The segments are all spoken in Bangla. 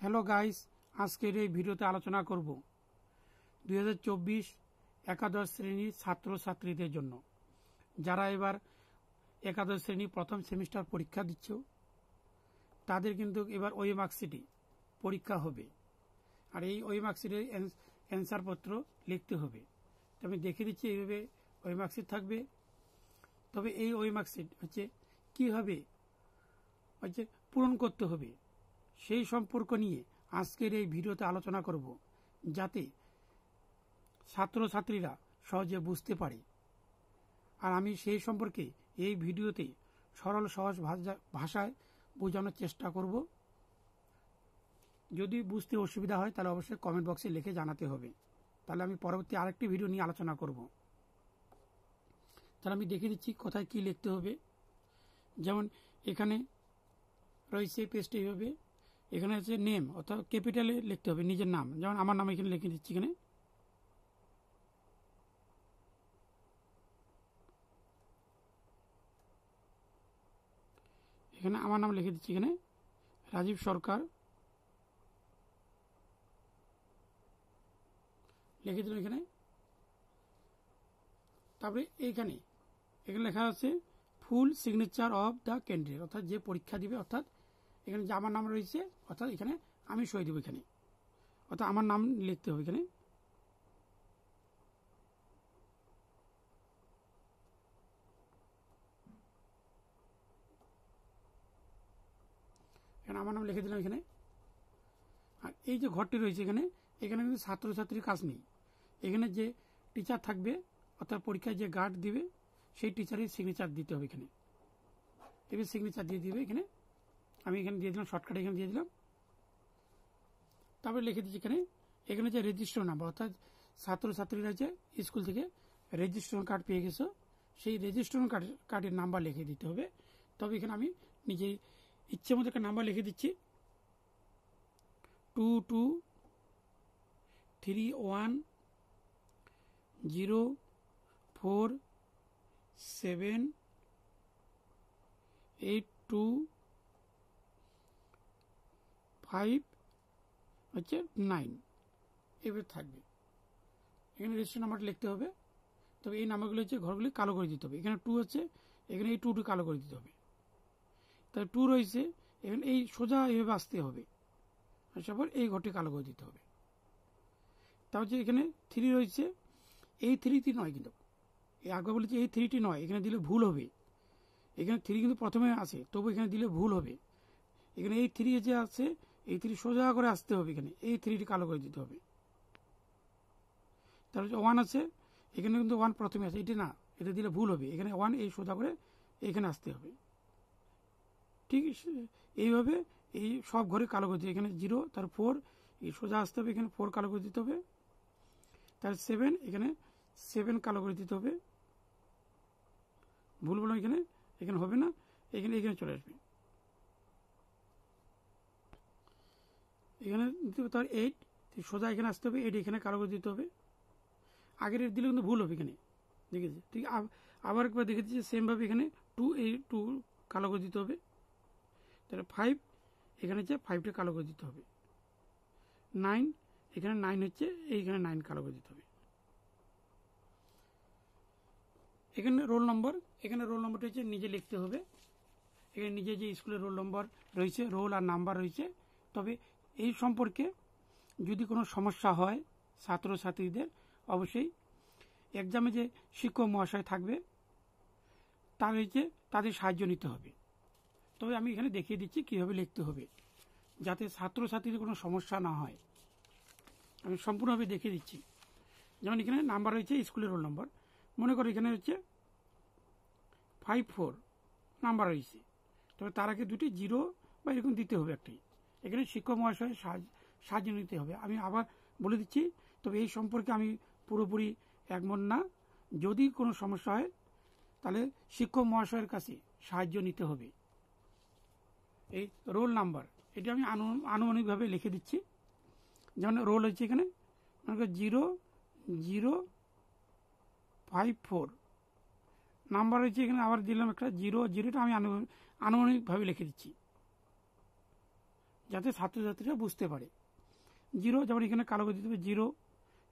হ্যালো গাইস, আজকের এই ভিডিওতে আলোচনা করব 2024 একাদশ শ্রেণীর ছাত্রছাত্রীদের জন্য যারা এবার একাদশ শ্রেণী প্রথম সেমিস্টার পরীক্ষা দিচ্ছ। তাদের কিন্তু এবার ওই মার্কশিটে পরীক্ষা হবে, আর এই ওই মার্কশিটের অ্যান্সার পত্র লিখতে হবে। তো আমি দেখিয়ে দিচ্ছি এইভাবে ওই মার্কশিট থাকবে। তবে এই ওই মার্কশিট কীভাবে পূরণ করতে হবে সেই সম্পর্ক নিয়ে আজকের এই ভিডিওতে আলোচনা করব, যাতে ছাত্রছাত্রীরা সহজে বুঝতে পারে। আর আমি সেই সম্পর্কে এই ভিডিওতে সরল সহজ ভাষায় বোঝানোর চেষ্টা করব। যদি বুঝতে অসুবিধা হয় তাহলে অবশ্যই কমেন্ট বক্সে লিখে জানাতে হবে, তাহলে আমি পরবর্তী আরেকটি ভিডিও নিয়ে আলোচনা করব। তাহলে আমি দেখে দিচ্ছি কোথায় কি লিখতে হবে। যেমন এখানে রয়েছে পেজটা এইভাবে, এখানে হচ্ছে নেম অর্থাৎ ক্যাপিটালে লিখতে হবে নিজের নাম। যেমন আমার নাম এখানে লিখে দিচ্ছি, এখানে আমার নাম লিখে দিচ্ছি, এখানে রাজীব সরকার লিখে দিলাম এখানে। তারপরে এখানে লেখা আছে full signature of the candidate, অর্থাৎ যে পরীক্ষা দিবে, অর্থাৎ এখানে যে আমার নাম রয়েছে, অর্থাৎ এখানে আমি সই দেবো এখানে, অর্থাৎ আমার নাম লিখতে হবে এখানে। এখানে আমার নাম লিখে দিলাম এখানে। আর এই যে ঘরটি রয়েছে এখানে কিন্তু ছাত্রছাত্রীর কাজ নেই। এখানে যে টিচার থাকবে, অর্থাৎ পরীক্ষায় যে গার্ড দিবে, সেই টিচারের সিগনেচার দিতে হবে এখানে। এবার সিগনেচার দিয়ে দিবে এখানে। আমি এখানে দিয়ে দিলাম, শর্টকাটে এখানে দিয়ে দিলাম। তারপরে লিখে দিচ্ছি এখানে যে রেজিস্ট্রেশন নাম্বার, অর্থাৎ ছাত্রছাত্রীরা যে স্কুল থেকে রেজিস্ট্রেশন কার্ড পেয়ে গেছো, সেই রেজিস্ট্রেশন কার্ডের নাম্বার লিখে দিতে হবে। তবে এখানে আমি নিজেই ইচ্ছে মতো একটা নাম্বার লিখে দিচ্ছি, 2231047825 এভাবে থাকবে। এখানে রেজিস্ট্রেশন নাম্বারটা লিখতে হবে। তবে এই নাম্বারগুলো ঘরগুলি কালো করে দিতে হবে। এখানে 2 হচ্ছে, এখানে এই 2 কালো করে দিতে হবে। তাহলে 2 রয়েছে, এখানে এই সোজা এইভাবে আসতে হবে, তারপর এই ঘরটি কালো করে দিতে হবে। তারপর এখানে 3 রয়েছে, এই 3টি নয়, কিন্তু আগে বলেছি এই 3টি নয়, এখানে দিলে ভুল হবে। এখানে 3 কিন্তু প্রথমে আছে, তবু এখানে দিলে ভুল হবে। এখানে এই 3 যে আছে, এই 3 সোজা করে আসতে হবে, এখানে এই 3টি কালো করে দিতে হবে। তাহলে 1 আছে, এখানে কিন্তু 1 প্রথমে আছে, এটি না, এটা দিলে ভুল হবে। এখানে 1 এই সোজা করে এখানে আসতে হবে। ঠিক এইভাবে এই সব ঘরে কালো করে দিতে, এখানে 0, তার 4 এই সোজা আসতে হবে, এখানে 4 কালো করে দিতে হবে। তার 7, এখানে 7 কালো করে দিতে হবে। ভুল বললাম, এখানে হবে না, এখানে চলে আসবে। এখানে দিতে হবে, তার 8 সোজা এখানে আসতে হবে, 8 এখানে কালো করে দিতে হবে। আগের দিলে কিন্তু ভুল হবে, এখানে দেখেছি। ঠিক আবার একবার দেখেছি সেমভাবে এখানে 2, এই 2 কালো করে দিতে হবে। তাহলে 5, এখানে 5টা কালো করে দিতে হবে। 9, এখানে 9 হচ্ছে, এইখানে 9 কালো করে দিতে হবে। এখানে রোল নম্বর, রোলটা নিজে লিখতে হবে। এখানে নিজে যে স্কুলের রোল নম্বর রয়েছে, রোল আর নাম্বার রয়েছে। তবে এই সম্পর্কে যদি কোনো সমস্যা হয় ছাত্রছাত্রীদের, অবশ্যই এক্সামে যে শিক্ষক মহাশয় থাকবে তাদের সাহায্য নিতে হবে। তবে আমি এখানে দেখিয়ে দিচ্ছি কীভাবে লিখতে হবে, যাতে ছাত্রছাত্রীদের কোনো সমস্যা না হয়। আমি সম্পূর্ণভাবে দেখিয়ে দিচ্ছি। যেমন এখানে নাম্বার রয়েছে, স্কুলের রোল নম্বর, মনে করো এখানে 54 নাম্বার রয়েছে। তবে তার আগে 2টি 0 বা এরকম দিতে হবে একটি। এখানে শিক্ষক মহাশয়ের সাহায্য নিতে হবে। আমি আবার বলে দিচ্ছি, তবে এই সম্পর্কে আমি পুরোপুরি একমত না। যদি কোনো সমস্যা হয় তাহলে শিক্ষক মহাশয়ের কাছে সাহায্য নিতে হবে। এই রোল নাম্বার এটি আমি আনুমানিকভাবে লিখে দিচ্ছি। যেমন রোল হচ্ছে এখানে 0054, নাম্বার হচ্ছে এখানে আবার দিলাম একটা 00, আমি আনুমানিকভাবে লিখে দিচ্ছি। যাতে ছাত্রছাত্রীরা বুঝতে পারে। 0 যেমন এখানে কালো করে দিতে হবে 0,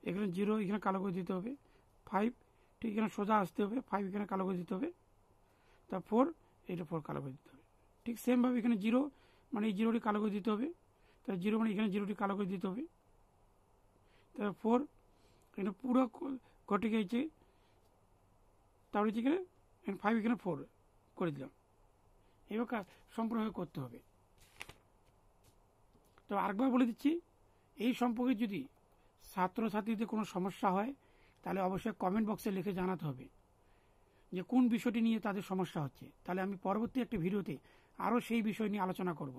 এখানে 0 এখানে কালো করে দিতে হবে। 5 ঠিক এখানে সোজা আসতে হবে, 5 এখানে কালো করে দিতে হবে। তা 4 এটা 4 কালো করে দিতে হবে। ঠিক সেমভাবে এখানে 0 মানে এই 0টি কালো করে দিতে হবে। তা 0 মানে এখানে 0টি কালো করে দিতে হবে। তারপর 4 এখানে পুরো ঘটে গেছে, তারপরে এখানে 5 এখানে 4 করে দিলাম। এবার কাজ সম্পূর্ণভাবে করতে হবে। তো আরেকবার বলে দিচ্ছি, এই সম্পর্কে যদি ছাত্রছাত্রীদের কোনো সমস্যা হয় তাহলে অবশ্যই কমেন্ট বক্সে লিখে জানাতে হবে যে কোন বিষয়টি নিয়ে তাদের সমস্যা হচ্ছে। তাহলে আমি পরবর্তী একটি ভিডিওতে আরও সেই বিষয় নিয়ে আলোচনা করব,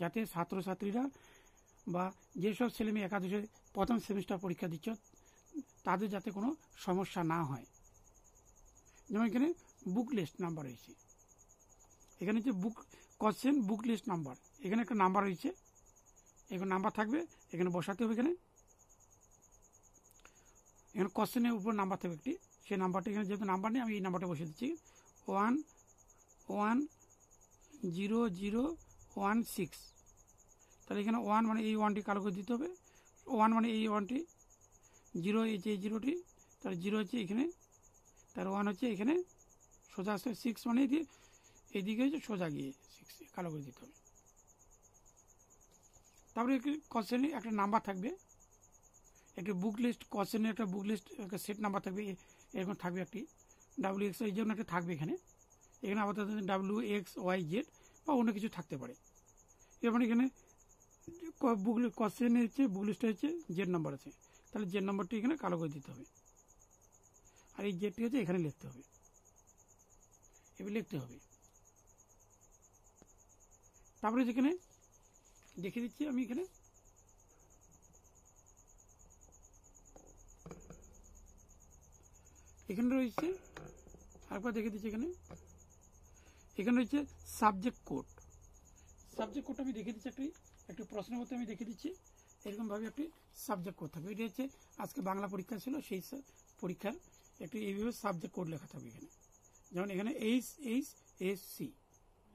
যাতে ছাত্রছাত্রীরা বা যেসব ছেলেমেয়ে একাদশে প্রথম সেমিস্টার পরীক্ষা দিচ্ছ তাদের যাতে কোনো সমস্যা না হয়। যেমন এখানে বুক লিস্ট নাম্বার রয়েছে, এখানে হচ্ছে বুক কোশ্চেন বুক লিস্ট নাম্বার, এখানে একটা নাম্বার রয়েছে, এখানে নাম্বার থাকবে, এখানে বসাতে হবে। এখানে কোশ্চেনের উপর নাম্বার থাকবে একটি, সেই নাম্বারটা এখানে যেহেতু নাম্বার নেই আমি এই নাম্বারটা বসিয়ে দিচ্ছি 1100116। তাহলে এখানে 1 মানে এই 1টি কালো করে দিতে হবে, 1 মানে এই 1টি, 0 এই যে 0টি, তাহলে 0 হচ্ছে এখানে, তার 1 হচ্ছে এখানে সোজা আসতে 6 মানে এইদিকে হচ্ছে সোজা গিয়ে 6 কালো করে দিতে হবে। তারপরে কোশ্চেনে একটা নাম্বার থাকবে, একটি বুক লিস্ট কোশ্চেনের একটা বুক লিস্ট একটা সেট নাম্বার থাকবে, এরকম থাকবে একটি WX এই জন্য একটা থাকবে এখানে আপাতত WXYZ বা অন্য কিছু থাকতে পারে। এবার এখানে বুক কোশ্চেনে হচ্ছে বুক লিস্টে হচ্ছে জেড নাম্বার আছে, তাহলে জেড নাম্বারটি এখানে কালো করে দিতে হবে, আর এই জেডটি হচ্ছে এখানে লিখতে হবে, এবার লিখতে হবে। তারপরে যেখানে দেখে দিচ্ছি আমি এখানে রয়েছে, আরেকবার দেখে দিচ্ছি এখানে রয়েছে সাবজেক্ট কোড। সাবজেক্ট কোডটা আমি দেখে দিচ্ছি, একটি প্রশ্নের মধ্যে আমি দেখে দিচ্ছি। এরকমভাবে একটি সাবজেক্ট কোড থাকবে, এটি হচ্ছে আজকে বাংলা পরীক্ষা ছিল সেই পরীক্ষার একটি এইভাবে সাবজেক্ট কোড লেখা থাকবে এখানে। যেমন এখানে HHSC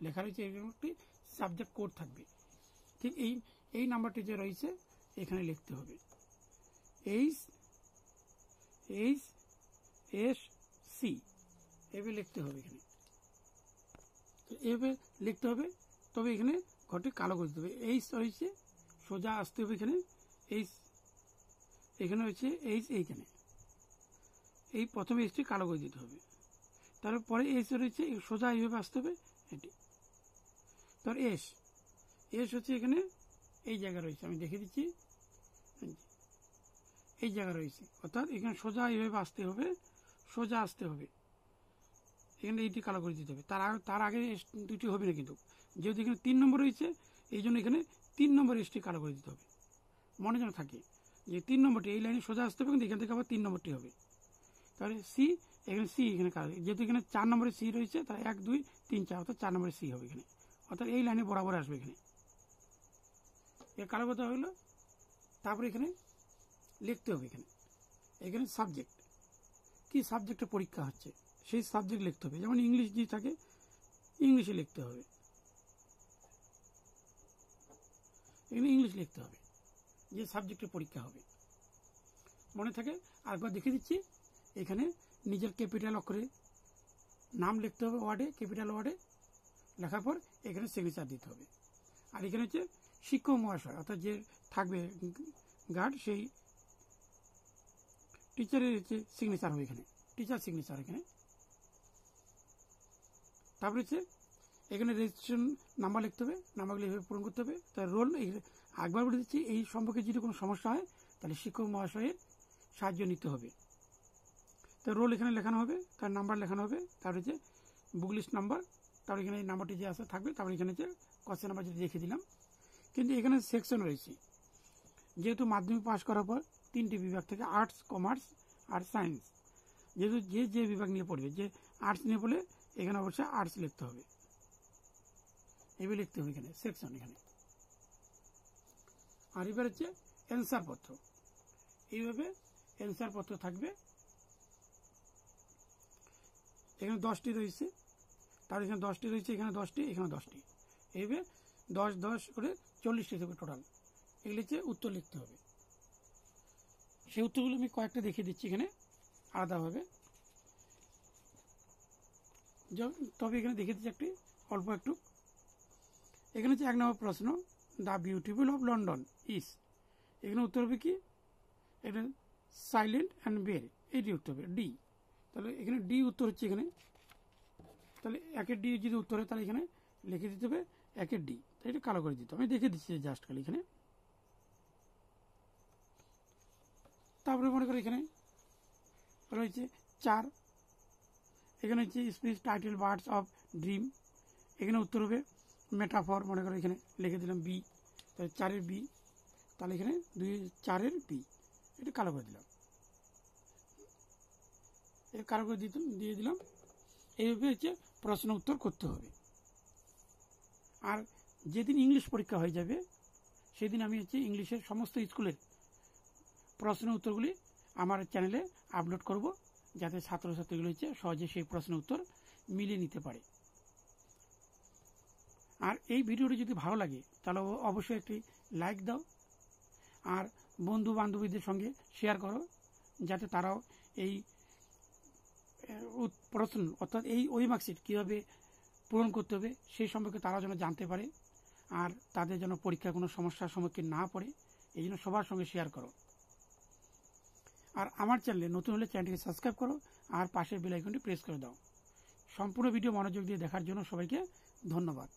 লেখা রয়েছে, এরকম একটি সাবজেক্ট কোড থাকবে। ঠিক এই নাম্বারটি যে রয়েছে এখানে লিখতে হবে HHSC এভাবে লিখতে হবে এখানে, এভাবে লিখতে হবে। তবে এখানে ঘরটি কালো করে দিতে হবে, এইচ রয়েছে সোজা আসতে হবে এখানে, এইচ এখানে হচ্ছে এইচ এইখানে, এই প্রথমে এইচটি কালো করে দিতে হবে, তারপরে এইচ রয়েছে সোজা এইভাবে আসতে হবে এটি। তার এস হচ্ছে এখানে এই জায়গা রয়েছে, আমি দেখে দিচ্ছি এই জায়গা রয়েছে, অর্থাৎ এখানে সোজা এইভাবে আসতে হবে, সোজা আসতে হবে, এখানে এইটি কালো করে দিতে হবে। তার আগে দুটি হবে না, কিন্তু যেহেতু এখানে 3 নম্বর রয়েছে এই জন্য এখানে 3 নম্বর এসটি কালো করে দিতে হবে। মনে যেন থাকে যে 3 নম্বরটি এই লাইনে সোজা আসতে হবে, কিন্তু এখান থেকে আবার 3 নম্বরটি হবে। তাহলে সি এখানে কালো, যেহেতু এখানে 4 নম্বরে সি রয়েছে তাহলে 1 2 3 4 অর্থাৎ 4 নম্বরে সি হবে এখানে, অর্থাৎ এই লাইনে বরাবর আসবে এখানে। এর কালো কথা হলো, তারপরে এখানে লিখতে হবে এখানে সাবজেক্ট, কি সাবজেক্টে পরীক্ষা হচ্ছে সেই সাবজেক্ট লিখতে হবে। যেমন ইংলিশ যদি থাকে ইংলিশে লিখতে হবে, এখানে ইংলিশ লিখতে হবে যে সাবজেক্টে পরীক্ষা হবে। মনে থাকে আরেকবার দেখে দিচ্ছি, এখানে নিজের ক্যাপিটাল অক্ষরে নাম লিখতে হবে, ওয়ার্ডে ক্যাপিটাল ওয়ার্ডে লেখার পর এখানে সিগনেচার দিতে হবে। আর এখানে হচ্ছে শিক্ষক মহাশয় অর্থাৎ যে থাকবে গার্ড সেই টিচারের হচ্ছে সিগনেচার হবে এখানে, টিচার সিগনেচার এখানে। তারপরে হচ্ছে এখানে রেজিস্ট্রেশন নাম্বার লিখতে হবে, নাম্বারগুলো এভাবে পূরণ করতে হবে। তার রোল একবার বলে দিচ্ছি, এই সম্পর্কে যদি কোনো সমস্যা হয় তাহলে শিক্ষক মহাশয়ের সাহায্য নিতে হবে। তার রোল এখানে লেখানো হবে, তার নাম্বার লেখানো হবে, তার হচ্ছে বুক লিস্ট নাম্বার, তারপর এখানে এই নাম্বারটি যে আসে থাকবে, তারপর এখানে হচ্ছে কোশ্চেন নাম্বার যেটা রেখে দিলাম। কিন্তু এখানে সেকশন রয়েছে, যেহেতু মাধ্যমিক পাস করার পর 3টি বিভাগ থেকে আর্টস, কমার্স আর সায়েন্স, যেহেতু যে বিভাগ নিয়ে পড়বে, যে আর্টস নিয়ে পড়লে এখানে অবশ্যই আর্টস লিখতে হবে, এভাবে লিখতে হবে এখানে সেকশন এখানে। আর এবার হচ্ছে অ্যান্সার পত্র, এইভাবে অ্যান্সার পত্র থাকবে। এখানে 10টি রয়েছে, তার এখানে 10টি রয়েছে, এখানে 10টি, এখানে 10টি, এইভাবে 10 10 করে 40টি থাকবে টোটাল। এগুলো হচ্ছে উত্তর লিখতে হবে। সেই উত্তরগুলো আমি কয়েকটা দেখিয়ে দিচ্ছি এখানে আলাদাভাবে। তবে এখানে দেখিয়ে দিচ্ছি একটি অল্প একটু। এখানে হচ্ছে 1 নম্বর প্রশ্ন, the beautiful of London is, এখানে উত্তর হবে কি, এটা সাইলেন্ট অ্যান্ড বের, এইটি উত্তর হবে ডি। তাহলে এখানে ডি উত্তর হচ্ছে এখানে। তাহলে 1-এর ডি যদি উত্তর হয় তাহলে এখানে লিখে দিতে হবে 1-এর ডি। তাই এটা কালো করে দিতে হবে, আমি দেখে দিচ্ছি জাস্ট খালি এখানে। তারপরে মনে করি এখানে রয়েছে 4, এখানে হচ্ছে speech title birds of dream, এখানে উত্তর হবে মেটাফর, মনে করো এখানে লিখে দিলাম বি, তাহলে 4-এর বি, তাহলে এখানে 4-এর বি, এটা কালো করে দিলাম, এটা কালো করে দিয়ে দিলাম। এইভাবে হচ্ছে প্রশ্ন উত্তর করতে হবে। আর যেদিন ইংলিশ পরীক্ষা হয়ে যাবে সেদিন আমি হচ্ছে ইংলিশের সমস্ত স্কুলের প্রশ্ন উত্তরগুলি আমার চ্যানেলে আপলোড করব, যাতে ছাত্রছাত্রীগুলো হচ্ছে সহজে সেই প্রশ্ন উত্তর মিলিয়ে নিতে পারে। আর এই ভিডিওটি যদি ভালো লাগে তাহলে অবশ্যই একটি লাইক দাও, আর বন্ধু বান্ধবীদের সঙ্গে শেয়ার করো, যাতে তারাও এই প্রশ্ন অর্থাৎ ওই মার্কশিট কীভাবে পূরণ করতে হবে সেই সম্পর্কে তারা যেন জানতে পারে, আর তাদের যেন পরীক্ষায় কোনো সমস্যার সম্মুখীন না পড়ে, এই জন্য সবার সঙ্গে শেয়ার করো। আর আমার চ্যানেলে নতুন হলে চ্যানেলটিকে সাবস্ক্রাইব করো আর পাশের বেল আইকনটি প্রেস করে দাও। সম্পূর্ণ ভিডিও মনোযোগ দিয়ে দেখার জন্য সবাইকে ধন্যবাদ।